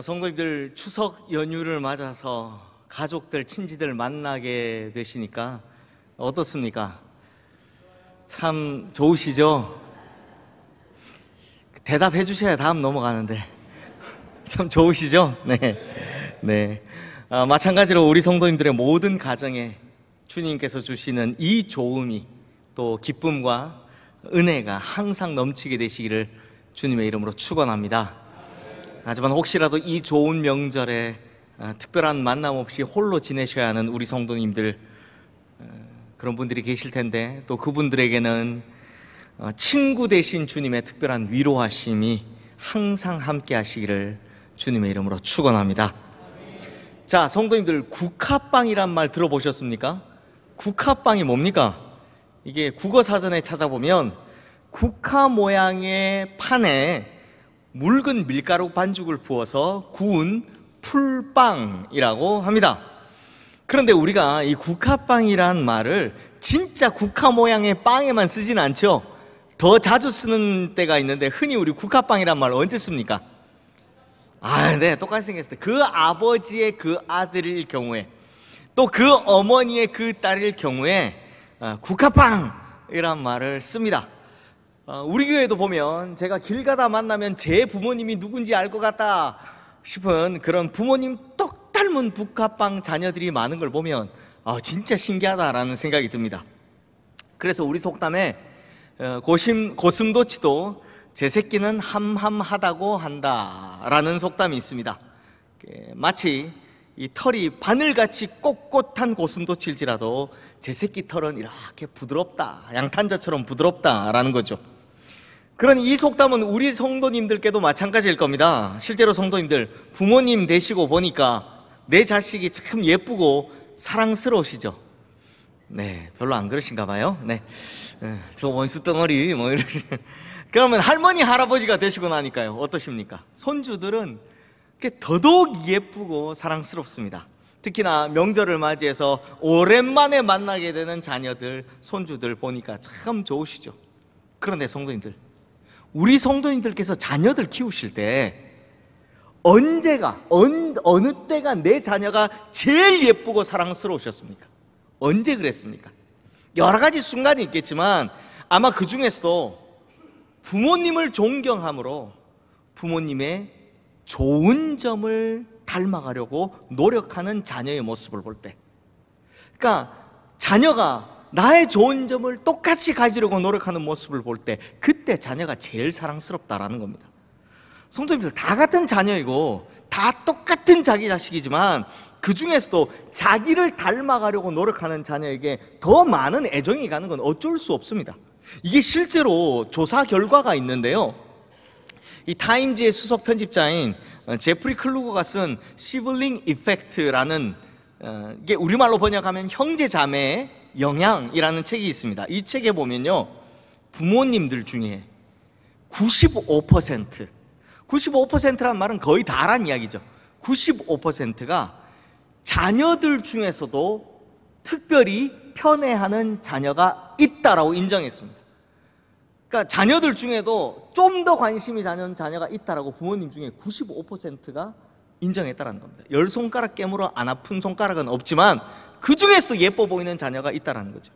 성도님들 추석 연휴를 맞아서 가족들, 친지들 만나게 되시니까 어떻습니까? 참 좋으시죠? 대답해 주셔야 다음 넘어가는데 참 좋으시죠? 네. 마찬가지로 우리 성도님들의 모든 가정에 주님께서 주시는 이 좋음이 또 기쁨과 은혜가 항상 넘치게 되시기를 주님의 이름으로 축원합니다. 하지만 혹시라도 이 좋은 명절에 특별한 만남 없이 홀로 지내셔야 하는 우리 성도님들, 그런 분들이 계실 텐데 또 그분들에게는 친구 되신 주님의 특별한 위로하심이 항상 함께 하시기를 주님의 이름으로 축원합니다. 자, 성도님들, 국화빵이란 말 들어보셨습니까? 국화빵이 뭡니까? 이게 국어사전에 찾아보면 국화 모양의 판에 묽은 밀가루 반죽을 부어서 구운 풀빵이라고 합니다. 그런데 우리가 이 국화빵이란 말을 진짜 국화 모양의 빵에만 쓰진 않죠. 더 자주 쓰는 때가 있는데, 흔히 우리 국화빵이란 말 언제 씁니까? 네, 똑같이 생겼을 때, 그 아버지의 그 아들일 경우에, 또 그 어머니의 그 딸일 경우에 국화빵이란 말을 씁니다. 우리 교회도 보면 제가 길 가다 만나면 제 부모님이 누군지 알 것 같다 싶은 그런 부모님 똑 닮은 국화빵 자녀들이 많은 걸 보면 진짜 신기하다라는 생각이 듭니다. 그래서 우리 속담에 고슴도치도 제 새끼는 함함하다고 한다라는 속담이 있습니다. 마치 이 털이 바늘같이 꼿꼿한 고슴도치일지라도 제 새끼 털은 이렇게 부드럽다, 양탄자처럼 부드럽다라는 거죠. 그러니 이 속담은 우리 성도님들께도 마찬가지일 겁니다. 실제로 성도님들, 부모님 되시고 보니까 내 자식이 참 예쁘고 사랑스러우시죠? 네, 별로 안 그러신가 봐요. 저 원수 덩어리 뭐 이러시. 그러면 할머니, 할아버지가 되시고 나니까요, 어떠십니까? 손주들은 더더욱 예쁘고 사랑스럽습니다. 특히나 명절을 맞이해서 오랜만에 만나게 되는 자녀들, 손주들 보니까 참 좋으시죠? 그런데 성도님들, 우리 성도님들께서 자녀들 키우실 때 언제가, 어느 때가 내 자녀가 제일 예쁘고 사랑스러우셨습니까? 언제 그랬습니까? 여러 가지 순간이 있겠지만 아마 그 중에서도 부모님을 존경함으로 부모님의 좋은 점을 닮아가려고 노력하는 자녀의 모습을 볼 때, 그러니까 자녀가 나의 좋은 점을 똑같이 가지려고 노력하는 모습을 볼 때, 그때 자녀가 제일 사랑스럽다라는 겁니다. 성도님들, 다 같은 자녀이고 다 똑같은 자기 자식이지만 그 중에서도 자기를 닮아가려고 노력하는 자녀에게 더 많은 애정이 가는 건 어쩔 수 없습니다. 이게 실제로 조사 결과가 있는데요, 이 타임지의 수석 편집자인 제프리 클루거가 쓴 시블링 이펙트라는, 이게 우리말로 번역하면 형제자매의 영향이라는 책이 있습니다. 이 책에 보면요, 부모님들 중에 95%란 말은 거의 다란 이야기죠. 95%가 자녀들 중에서도 특별히 편애하는 자녀가 있다라고 인정했습니다. 그러니까 자녀들 중에도 좀 더 관심이 가는 자녀가 있다라고 부모님 중에 95%가 인정했다라는 겁니다. 10손가락 깨물어 안 아픈 손가락은 없지만 그 중에서도 예뻐 보이는 자녀가 있다라는 거죠.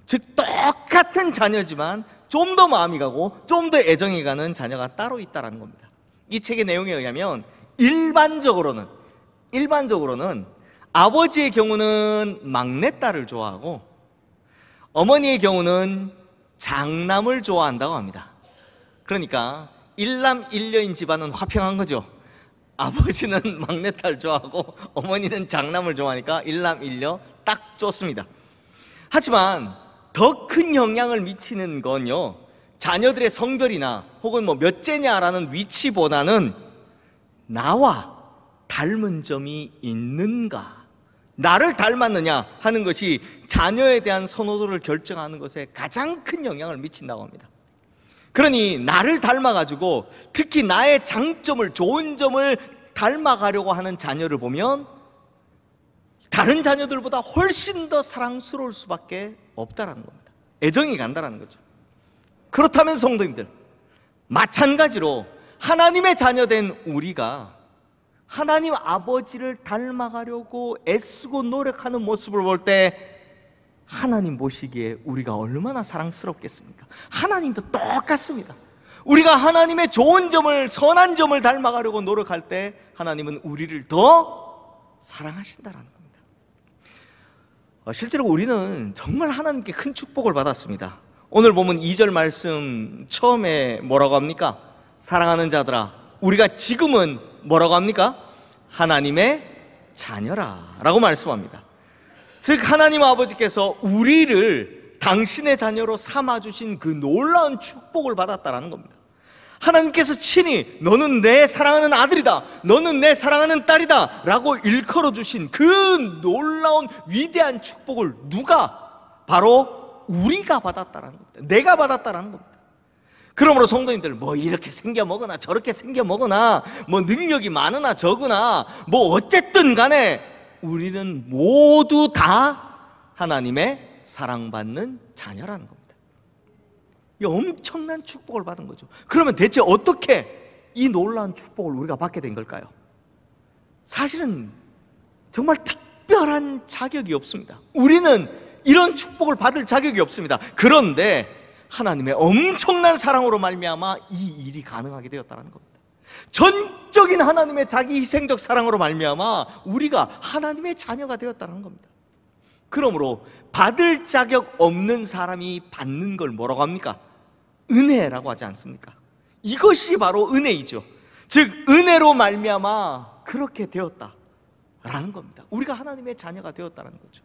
즉, 똑같은 자녀지만 좀 더 마음이 가고 좀 더 애정이 가는 자녀가 따로 있다라는 겁니다. 이 책의 내용에 의하면 일반적으로는 아버지의 경우는 막내딸을 좋아하고 어머니의 경우는 장남을 좋아한다고 합니다. 그러니까 일남일녀인 집안은 화평한 거죠. 아버지는 막내딸 좋아하고 어머니는 장남을 좋아하니까 일남일녀 딱 좋습니다. 하지만 더 큰 영향을 미치는 건요, 자녀들의 성별이나 혹은 몇째냐라는 위치보다는 나와 닮은 점이 있는가, 나를 닮았느냐 하는 것이 자녀에 대한 선호도를 결정하는 것에 가장 큰 영향을 미친다고 합니다. 그러니 나를 닮아가지고 특히 나의 장점을, 좋은 점을 닮아가려고 하는 자녀를 보면 다른 자녀들보다 훨씬 더 사랑스러울 수밖에 없다라는 겁니다. 애정이 간다라는 거죠. 그렇다면 성도님들, 마찬가지로 하나님의 자녀된 우리가 하나님 아버지를 닮아가려고 애쓰고 노력하는 모습을 볼 때 하나님 보시기에 우리가 얼마나 사랑스럽겠습니까? 하나님도 똑같습니다. 우리가 하나님의 좋은 점을, 선한 점을 닮아가려고 노력할 때 하나님은 우리를 더 사랑하신다는 겁니다. 실제로 우리는 정말 하나님께 큰 축복을 받았습니다. 오늘 보면 2절 말씀 처음에 뭐라고 합니까? 사랑하는 자들아, 우리가 지금은 뭐라고 합니까? 하나님의 자녀라 라고 말씀합니다. 즉 하나님 아버지께서 우리를 당신의 자녀로 삼아주신 그 놀라운 축복을 받았다는 겁니다. 하나님께서 친히 너는 내 사랑하는 아들이다, 너는 내 사랑하는 딸이다 라고 일컬어 주신 그 놀라운 위대한 축복을 누가? 바로 우리가 받았다는 겁니다. 내가 받았다는 겁니다. 그러므로 성도님들, 뭐 이렇게 생겨 먹으나 저렇게 생겨 먹으나 뭐 능력이 많으나 적으나 뭐 어쨌든 간에 우리는 모두 다 하나님의 사랑받는 자녀라는 겁니다. 이 엄청난 축복을 받은 거죠. 그러면 대체 어떻게 이 놀라운 축복을 우리가 받게 된 걸까요? 사실은 정말 특별한 자격이 없습니다. 우리는 이런 축복을 받을 자격이 없습니다. 그런데 하나님의 엄청난 사랑으로 말미암아 이 일이 가능하게 되었다는 겁니다. 전적인 하나님의 자기 희생적 사랑으로 말미암아 우리가 하나님의 자녀가 되었다는 겁니다. 그러므로 받을 자격 없는 사람이 받는 걸 뭐라고 합니까? 은혜라고 하지 않습니까? 이것이 바로 은혜이죠. 즉 은혜로 말미암아 그렇게 되었다라는 겁니다. 우리가 하나님의 자녀가 되었다는 거죠.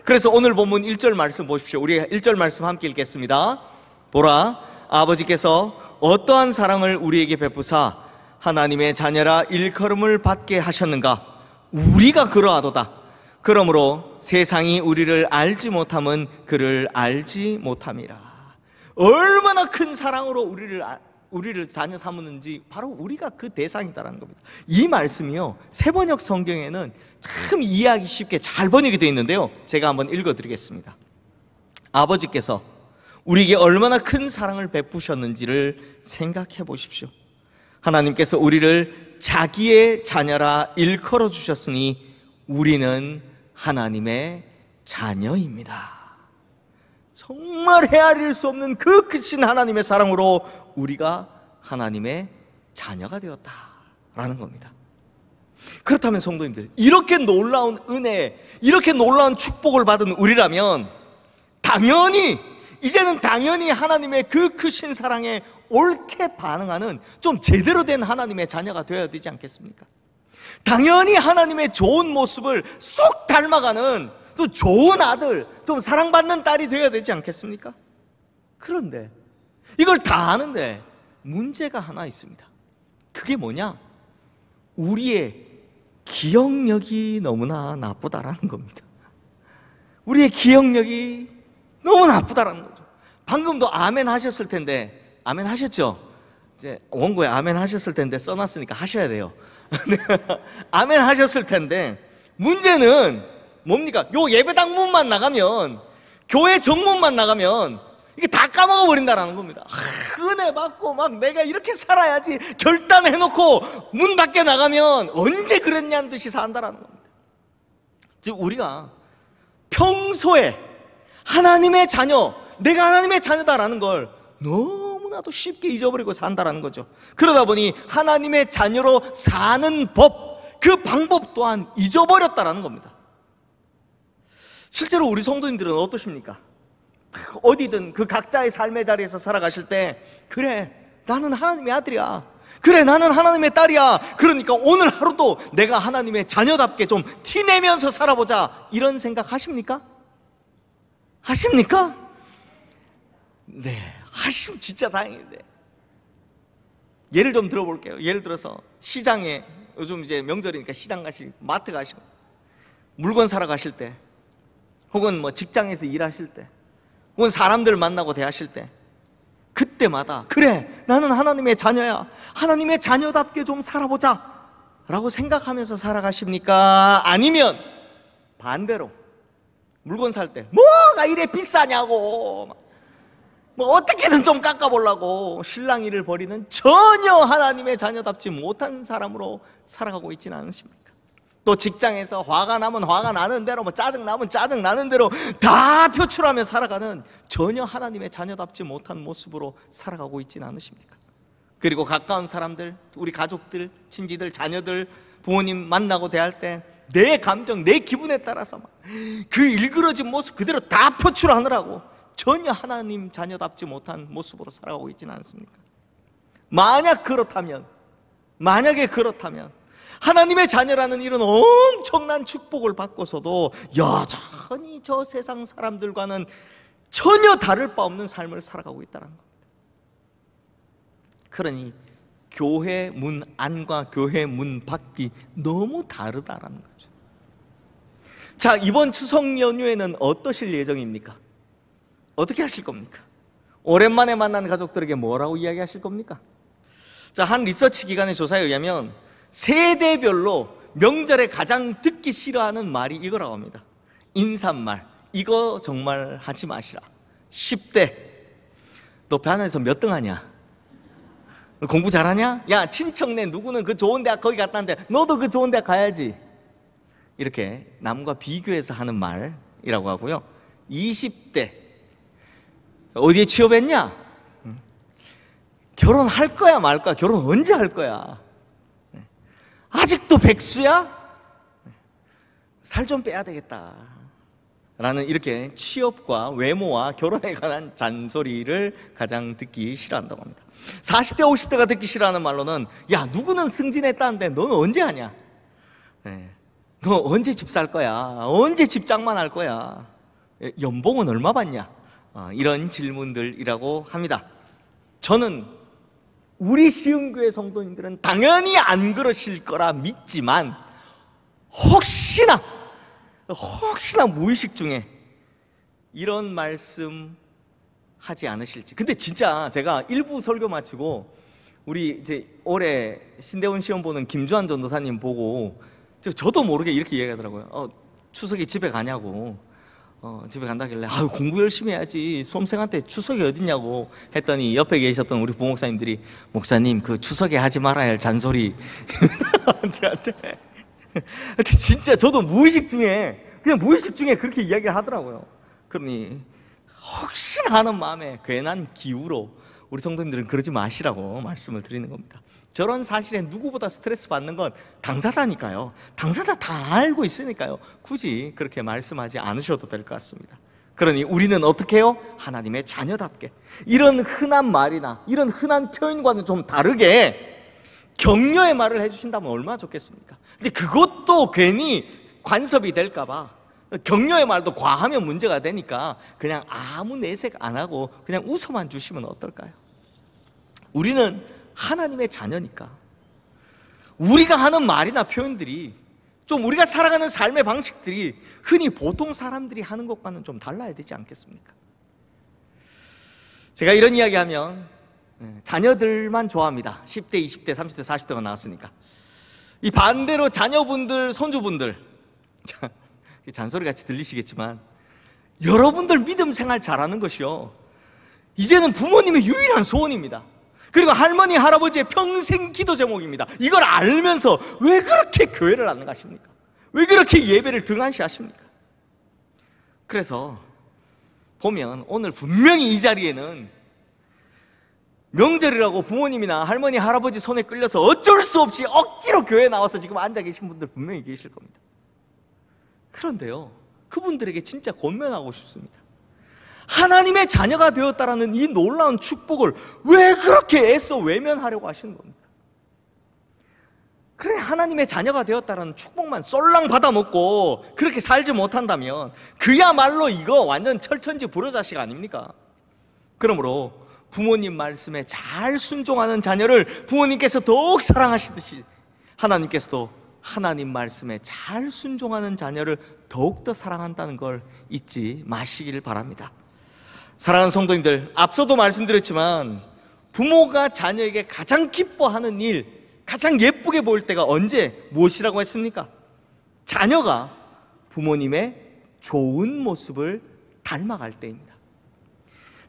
그래서 오늘 본문 1절 말씀 보십시오. 우리 1절 말씀 함께 읽겠습니다. 보라, 아버지께서 어떠한 사랑을 우리에게 베푸사 하나님의 자녀라 일컬음을 받게 하셨는가? 우리가 그러하도다. 그러므로 세상이 우리를 알지 못함은 그를 알지 못함이라. 얼마나 큰 사랑으로 우리를 자녀 삼았는지 바로 우리가 그 대상이다라는 겁니다. 이 말씀이요, 세번역 성경에는 참 이해하기 쉽게 잘 번역이 되어 있는데요, 제가 한번 읽어드리겠습니다. 아버지께서 우리에게 얼마나 큰 사랑을 베푸셨는지를 생각해 보십시오. 하나님께서 우리를 자기의 자녀라 일컬어 주셨으니 우리는 하나님의 자녀입니다. 정말 헤아릴 수 없는 그 크신 하나님의 사랑으로 우리가 하나님의 자녀가 되었다라는 겁니다. 그렇다면 성도님들, 이렇게 놀라운 은혜, 이렇게 놀라운 축복을 받은 우리라면 이제는 당연히 하나님의 그 크신 사랑에 옳게 반응하는 좀 제대로 된 하나님의 자녀가 되어야 되지 않겠습니까? 당연히 하나님의 좋은 모습을 쏙 닮아가는 또 좋은 아들, 좀 사랑받는 딸이 되어야 되지 않겠습니까? 그런데 이걸 다 아는데 문제가 하나 있습니다. 그게 뭐냐? 우리의 기억력이 너무나 나쁘다라는 겁니다. 우리의 기억력이 너무 나쁘다라는 거죠. 방금도 아멘 하셨을 텐데, 아멘 하셨죠? 이제 원고에 아멘 하셨을 텐데 써놨으니까 하셔야 돼요. 아멘 하셨을 텐데 문제는 뭡니까? 요 예배당 문만 나가면, 교회 정문만 나가면 이게 다 까먹어 버린다라는 겁니다. 은혜 받고 막 내가 이렇게 살아야지 결단해놓고 문 밖에 나가면 언제 그랬냐는 듯이 산다라는 겁니다. 즉 우리가 평소에 하나님의 자녀, 내가 하나님의 자녀다라는 걸 너무나도 쉽게 잊어버리고 산다라는 거죠. 그러다 보니 하나님의 자녀로 사는 법, 그 방법 또한 잊어버렸다라는 겁니다. 실제로 우리 성도님들은 어떠십니까? 어디든 그 각자의 삶의 자리에서 살아가실 때, 그래 나는 하나님의 아들이야, 그래 나는 하나님의 딸이야, 그러니까 오늘 하루도 내가 하나님의 자녀답게 좀 티내면서 살아보자, 이런 생각 하십니까? 하십니까? 네, 하시면 진짜 다행인데. 예를 좀 들어볼게요. 예를 들어서 시장에, 요즘 이제 명절이니까 시장 가시고 마트 가시고 물건 사러 가실 때, 혹은 뭐 직장에서 일하실 때, 혹은 사람들 만나고 대하실 때, 그때마다 그래 나는 하나님의 자녀야, 하나님의 자녀답게 좀 살아보자 라고 생각하면서 살아가십니까? 아니면 반대로 물건 살 때 뭐가 이래 비싸냐고, 뭐 어떻게든 좀 깎아보려고 실랑이를 벌이는 전혀 하나님의 자녀답지 못한 사람으로 살아가고 있지는 않으십니까? 또 직장에서 화가 나면 화가 나는 대로, 뭐 짜증 나면 짜증 나는 대로 다 표출하며 살아가는 전혀 하나님의 자녀답지 못한 모습으로 살아가고 있지는 않으십니까? 그리고 가까운 사람들, 우리 가족들, 친지들, 자녀들, 부모님 만나고 대할 때 내 감정, 내 기분에 따라서 막 그 일그러진 모습 그대로 다 표출하느라고 전혀 하나님 자녀답지 못한 모습으로 살아가고 있지는 않습니까? 만약에 그렇다면 하나님의 자녀라는 이런 엄청난 축복을 받고서도 여전히 저 세상 사람들과는 전혀 다를 바 없는 삶을 살아가고 있다는 겁니다. 그러니 교회 문 안과 교회 문 밖이 너무 다르다라는 거죠. 자, 이번 추석 연휴에는 어떠실 예정입니까? 어떻게 하실 겁니까? 오랜만에 만난 가족들에게 뭐라고 이야기하실 겁니까? 자, 한 리서치 기관의 조사에 의하면 세대별로 명절에 가장 듣기 싫어하는 말이 이거라고 합니다. 인사말, 이거 정말 하지 마시라. 10대, 너 반에서 몇 등 하냐? 너 공부 잘하냐? 야, 친척네 누구는 그 좋은 대학 거기 갔다는데 너도 그 좋은 대학 가야지. 이렇게 남과 비교해서 하는 말이라고 하고요. 20대, 어디에 취업했냐? 결혼할 거야 말 거야? 결혼 언제 할 거야? 아직도 백수야? 살 좀 빼야 되겠다 라는 이렇게 취업과 외모와 결혼에 관한 잔소리를 가장 듣기 싫어한다고 합니다. 40대 50대가 듣기 싫어하는 말로는 야, 누구는 승진했다는데 너는 언제 하냐? 너 언제 집 살 거야? 언제 집장만 할 거야? 연봉은 얼마 받냐? 이런 질문들이라고 합니다. 저는 우리 시흥교회 성도님들은 당연히 안 그러실 거라 믿지만 혹시나 무의식 중에 이런 말씀 하지 않으실지. 근데 진짜 제가 일부 설교 마치고 우리 이제 올해 신대원 시험 보는 김주환 전도사님 보고 저도 모르게 이렇게 이야기하더라고요. 추석에 집에 가냐고. 집에 간다길래 공부 열심히 해야지, 수험생한테 추석이 어딨냐고 했더니 옆에 계셨던 우리 부목사님들이 목사님 그 추석에 하지 말아야 할 잔소리 저한테. 근데 진짜 저도 무의식 중에 그렇게 이야기를 하더라고요. 그러니 혹시나 하는 마음에 괜한 기우로 우리 성도님들은 그러지 마시라고 말씀을 드리는 겁니다. 저런 사실에 누구보다 스트레스 받는 건 당사자니까요. 당사자 다 알고 있으니까요. 굳이 그렇게 말씀하지 않으셔도 될 것 같습니다. 그러니 우리는 어떻게 해요? 하나님의 자녀답게 이런 흔한 말이나 이런 흔한 표현과는 좀 다르게 격려의 말을 해주신다면 얼마나 좋겠습니까? 근데 그것도 괜히 관섭이 될까 봐 격려의 말도 과하면 문제가 되니까 그냥 아무 내색 안 하고 그냥 웃어만 주시면 어떨까요? 우리는 하나님의 자녀니까 우리가 하는 말이나 표현들이 좀 우리가 살아가는 삶의 방식들이 흔히 보통 사람들이 하는 것과는 좀 달라야 되지 않겠습니까? 제가 이런 이야기하면 자녀들만 좋아합니다. 10대, 20대, 30대, 40대가 나왔으니까. 이 반대로 자녀분들, 손주분들 잔소리같이 들리시겠지만 여러분들 믿음 생활 잘하는 것이요, 이제는 부모님의 유일한 소원입니다. 그리고 할머니, 할아버지의 평생 기도 제목입니다. 이걸 알면서 왜 그렇게 교회를 안 가십니까? 왜 그렇게 예배를 등한시하십니까? 그래서 보면 오늘 분명히 이 자리에는 명절이라고 부모님이나 할머니, 할아버지 손에 끌려서 어쩔 수 없이 억지로 교회에 나와서 지금 앉아 계신 분들 분명히 계실 겁니다. 그런데요, 그분들에게 진짜 권면하고 싶습니다. 하나님의 자녀가 되었다라는 이 놀라운 축복을 왜 그렇게 애써 외면하려고 하시는 겁니까? 그래, 하나님의 자녀가 되었다라는 축복만 쏠랑 받아먹고 그렇게 살지 못한다면 그야말로 이거 완전 철천지 불효자식 아닙니까? 그러므로 부모님 말씀에 잘 순종하는 자녀를 부모님께서 더욱 사랑하시듯이 하나님께서도 하나님 말씀에 잘 순종하는 자녀를 더욱더 사랑한다는 걸 잊지 마시길 바랍니다. 사랑하는 성도님들, 앞서도 말씀드렸지만 부모가 자녀에게 가장 기뻐하는 일, 가장 예쁘게 보일 때가 언제, 무엇이라고 했습니까? 자녀가 부모님의 좋은 모습을 닮아갈 때입니다.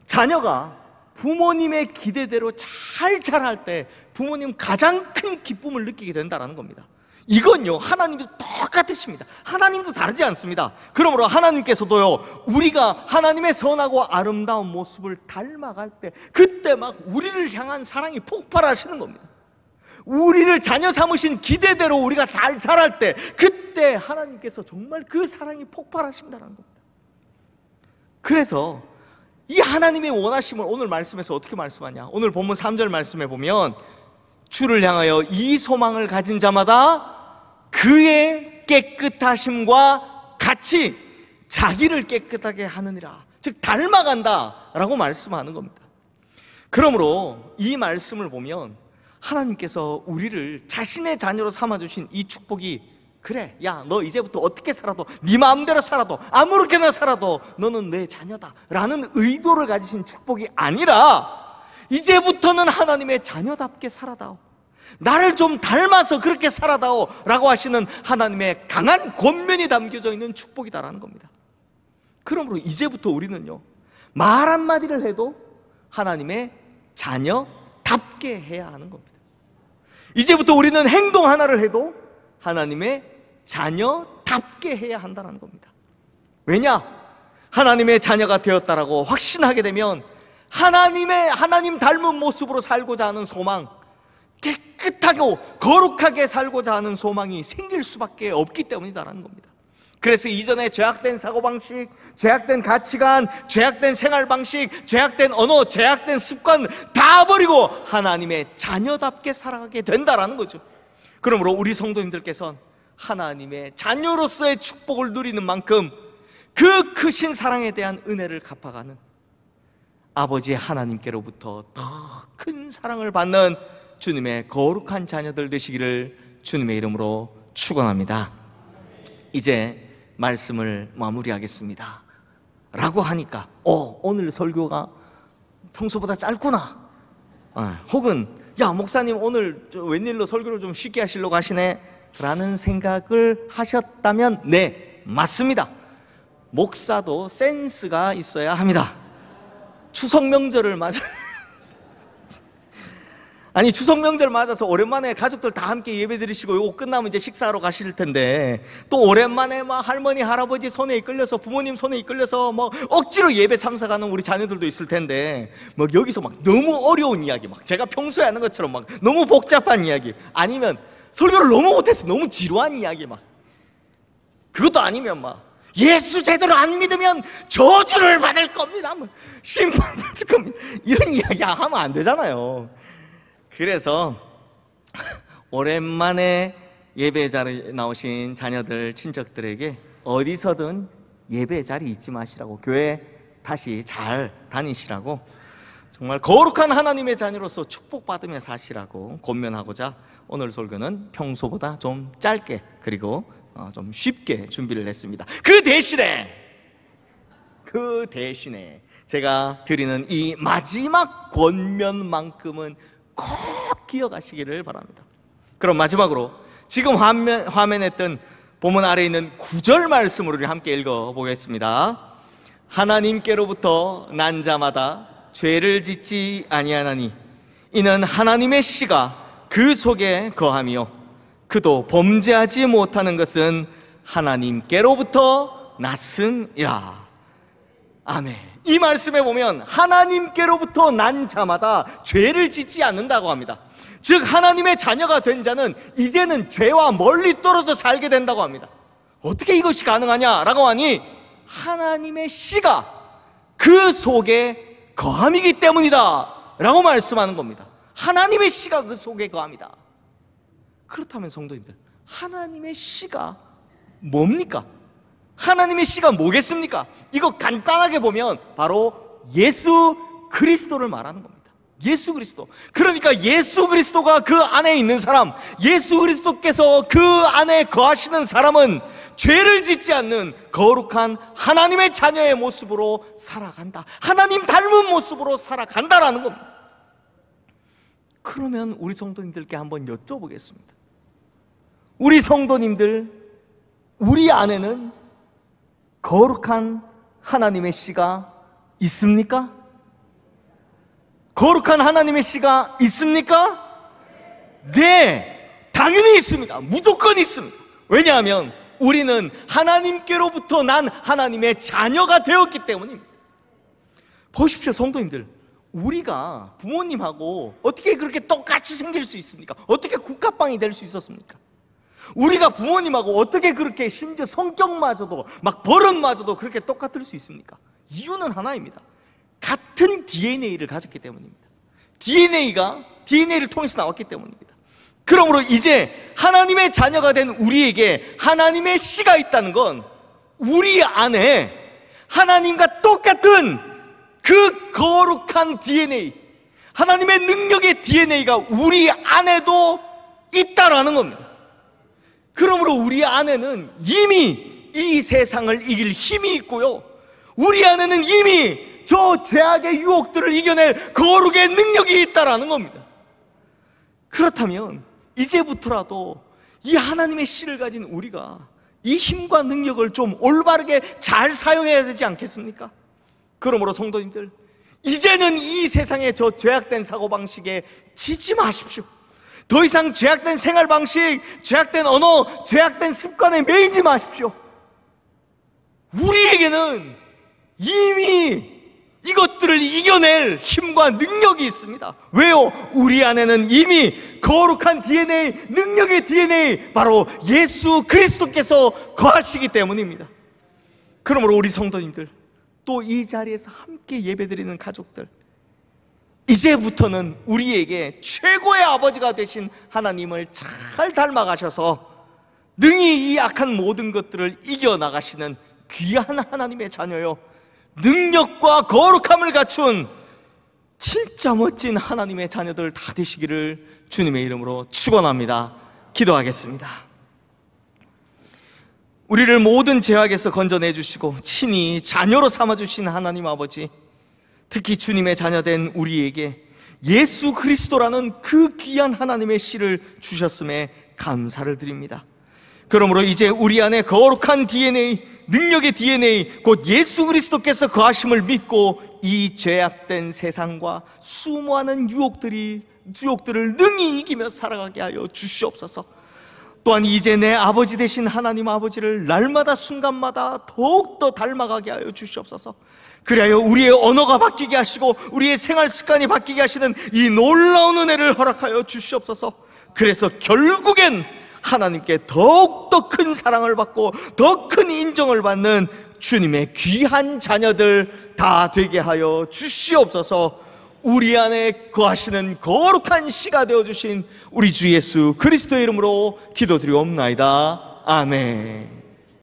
자녀가 부모님의 기대대로 잘 자랄 때 부모님 가장 큰 기쁨을 느끼게 된다는 겁니다. 이건요, 하나님도 똑같으십니다. 하나님도 다르지 않습니다. 그러므로 하나님께서도요, 우리가 하나님의 선하고 아름다운 모습을 닮아갈 때 그때 막 우리를 향한 사랑이 폭발하시는 겁니다. 우리를 자녀 삼으신 기대대로 우리가 잘 자랄 때 그때 하나님께서 정말 그 사랑이 폭발하신다는 겁니다. 그래서 이 하나님의 원하심을 오늘 말씀에서 어떻게 말씀하냐? 오늘 본문 3절 말씀에 보면 주를 향하여 이 소망을 가진 자마다 그의 깨끗하심과 같이 자기를 깨끗하게 하느니라. 즉 닮아간다 라고 말씀하는 겁니다. 그러므로 이 말씀을 보면 하나님께서 우리를 자신의 자녀로 삼아주신 이 축복이, 그래, 야, 너 이제부터 어떻게 살아도, 네 마음대로 살아도, 아무렇게나 살아도 너는 내 자녀다 라는 의도를 가지신 축복이 아니라 이제부터는 하나님의 자녀답게 살아다오, 나를 좀 닮아서 그렇게 살아다오 라고 하시는 하나님의 강한 권면이 담겨져 있는 축복이다라는 겁니다. 그러므로 이제부터 우리는요, 말 한마디를 해도 하나님의 자녀답게 해야 하는 겁니다. 이제부터 우리는 행동 하나를 해도 하나님의 자녀답게 해야 한다는 겁니다. 왜냐? 하나님의 자녀가 되었다라고 확신하게 되면 하나님 닮은 모습으로 살고자 하는 소망, 깨끗하고 거룩하게 살고자 하는 소망이 생길 수밖에 없기 때문이다라는 겁니다. 그래서 이전에 죄악된 사고방식, 죄악된 가치관, 죄악된 생활방식, 죄악된 언어, 죄악된 습관 다 버리고 하나님의 자녀답게 살아가게 된다라는 거죠. 그러므로 우리 성도님들께서는 하나님의 자녀로서의 축복을 누리는 만큼 그 크신 사랑에 대한 은혜를 갚아가는 아버지 하나님께로부터 더 큰 사랑을 받는 주님의 거룩한 자녀들 되시기를 주님의 이름으로 축원합니다. 이제 말씀을 마무리하겠습니다 라고 하니까 오늘 설교가 평소보다 짧구나, 혹은 야, 목사님 오늘 웬일로 설교를 좀 쉽게 하시려고 하시네 라는 생각을 하셨다면 네, 맞습니다. 목사도 센스가 있어야 합니다. 추석 명절을 맞아 아니, 추석 명절 맞아서 오랜만에 가족들 다 함께 예배 드리시고 이거 끝나면 이제 식사하러 가실 텐데 또 오랜만에 막 할머니 할아버지 손에 이끌려서, 부모님 손에 이끌려서 뭐 억지로 예배 참석하는 우리 자녀들도 있을 텐데 뭐 여기서 막 너무 어려운 이야기, 막 제가 평소에 하는 것처럼 막 너무 복잡한 이야기, 아니면 설교를 너무 못해서 너무 지루한 이야기, 막 그것도 아니면 막 예수 제대로 안 믿으면 저주를 받을 겁니다, 뭐 심판받을 겁니다, 이런 이야기 하면 안 되잖아요. 그래서 오랜만에 예배 자리에 나오신 자녀들, 친척들에게 어디서든 예배 자리 잊지 마시라고, 교회 다시 잘 다니시라고, 정말 거룩한 하나님의 자녀로서 축복받으며 사시라고 권면하고자 오늘 설교는 평소보다 좀 짧게 그리고 좀 쉽게 준비를 했습니다. 그 대신에 제가 드리는 이 마지막 권면만큼은 꼭 기억하시기를 바랍니다. 그럼 마지막으로 지금 화면에 뜬 본문 아래에 있는 9절 말씀으로 우리 함께 읽어보겠습니다. 하나님께로부터 난 자마다 죄를 짓지 아니하나니 이는 하나님의 씨가 그 속에 거하며 그도 범죄하지 못하는 것은 하나님께로부터 났음이라. 아멘. 이 말씀에 보면 하나님께로부터 난 자마다 죄를 짓지 않는다고 합니다. 즉 하나님의 자녀가 된 자는 이제는 죄와 멀리 떨어져 살게 된다고 합니다. 어떻게 이것이 가능하냐라고 하니 하나님의 씨가 그 속에 거함이기 때문이다 라고 말씀하는 겁니다. 하나님의 씨가 그 속에 거함이다. 그렇다면 성도님들, 하나님의 씨가 뭡니까? 하나님의 씨가 뭐겠습니까? 이거 간단하게 보면 바로 예수 그리스도를 말하는 겁니다. 예수 그리스도. 그러니까 예수 그리스도가 그 안에 있는 사람, 예수 그리스도께서 그 안에 거하시는 사람은 죄를 짓지 않는 거룩한 하나님의 자녀의 모습으로 살아간다, 하나님 닮은 모습으로 살아간다라는 겁니다. 그러면 우리 성도님들께 한번 여쭤보겠습니다. 우리 성도님들, 우리 안에는 거룩한 하나님의 씨가 있습니까? 거룩한 하나님의 씨가 있습니까? 네, 당연히 있습니다. 무조건 있습니다. 왜냐하면 우리는 하나님께로부터 난 하나님의 자녀가 되었기 때문입니다. 보십시오, 성도님들. 우리가 부모님하고 어떻게 그렇게 똑같이 생길 수 있습니까? 어떻게 국가빵이 될 수 있었습니까? 우리가 부모님하고 어떻게 그렇게 심지어 성격마저도 막 버릇마저도 그렇게 똑같을 수 있습니까? 이유는 하나입니다. 같은 DNA를 가졌기 때문입니다. DNA를 통해서 나왔기 때문입니다. 그러므로 이제 하나님의 자녀가 된 우리에게 하나님의 씨가 있다는 건 우리 안에 하나님과 똑같은 그 거룩한 DNA, 하나님의 능력의 DNA가 우리 안에도 있다라는 겁니다. 그러므로 우리 안에는 이미 이 세상을 이길 힘이 있고요, 우리 안에는 이미 저 죄악의 유혹들을 이겨낼 거룩의 능력이 있다라는 겁니다. 그렇다면 이제부터라도 이 하나님의 씨를 가진 우리가 이 힘과 능력을 좀 올바르게 잘 사용해야 되지 않겠습니까? 그러므로 성도님들, 이제는 이 세상의 저 죄악된 사고방식에 지지 마십시오. 더 이상 죄악된 생활방식, 죄악된 언어, 죄악된 습관에 매이지 마십시오. 우리에게는 이미 이것들을 이겨낼 힘과 능력이 있습니다. 왜요? 우리 안에는 이미 거룩한 DNA, 능력의 DNA, 바로 예수 그리스도께서 거하시기 때문입니다. 그러므로 우리 성도님들, 또 이 자리에서 함께 예배드리는 가족들, 이제부터는 우리에게 최고의 아버지가 되신 하나님을 잘 닮아가셔서 능히 이 악한 모든 것들을 이겨나가시는 귀한 하나님의 자녀요, 능력과 거룩함을 갖춘 진짜 멋진 하나님의 자녀들 다 되시기를 주님의 이름으로 축원합니다. 기도하겠습니다. 우리를 모든 죄악에서 건져내 주시고 친히 자녀로 삼아주신 하나님 아버지, 특히 주님의 자녀된 우리에게 예수 그리스도라는 그 귀한 하나님의 씨를 주셨음에 감사를 드립니다. 그러므로 이제 우리 안에 거룩한 DNA, 능력의 DNA, 곧 예수 그리스도께서 거하심을 믿고 이 죄악된 세상과 수많은 유혹들을 능히 이기며 살아가게 하여 주시옵소서. 또한 이제 내 아버지 되신 하나님 아버지를 날마다 순간마다 더욱더 닮아가게 하여 주시옵소서. 그리하여 우리의 언어가 바뀌게 하시고 우리의 생활 습관이 바뀌게 하시는 이 놀라운 은혜를 허락하여 주시옵소서. 그래서 결국엔 하나님께 더욱더 큰 사랑을 받고 더 큰 인정을 받는 주님의 귀한 자녀들 다 되게 하여 주시옵소서. 우리 안에 거하시는 거룩한 씨가 되어주신 우리 주 예수 그리스도의 이름으로 기도드리옵나이다. 아멘.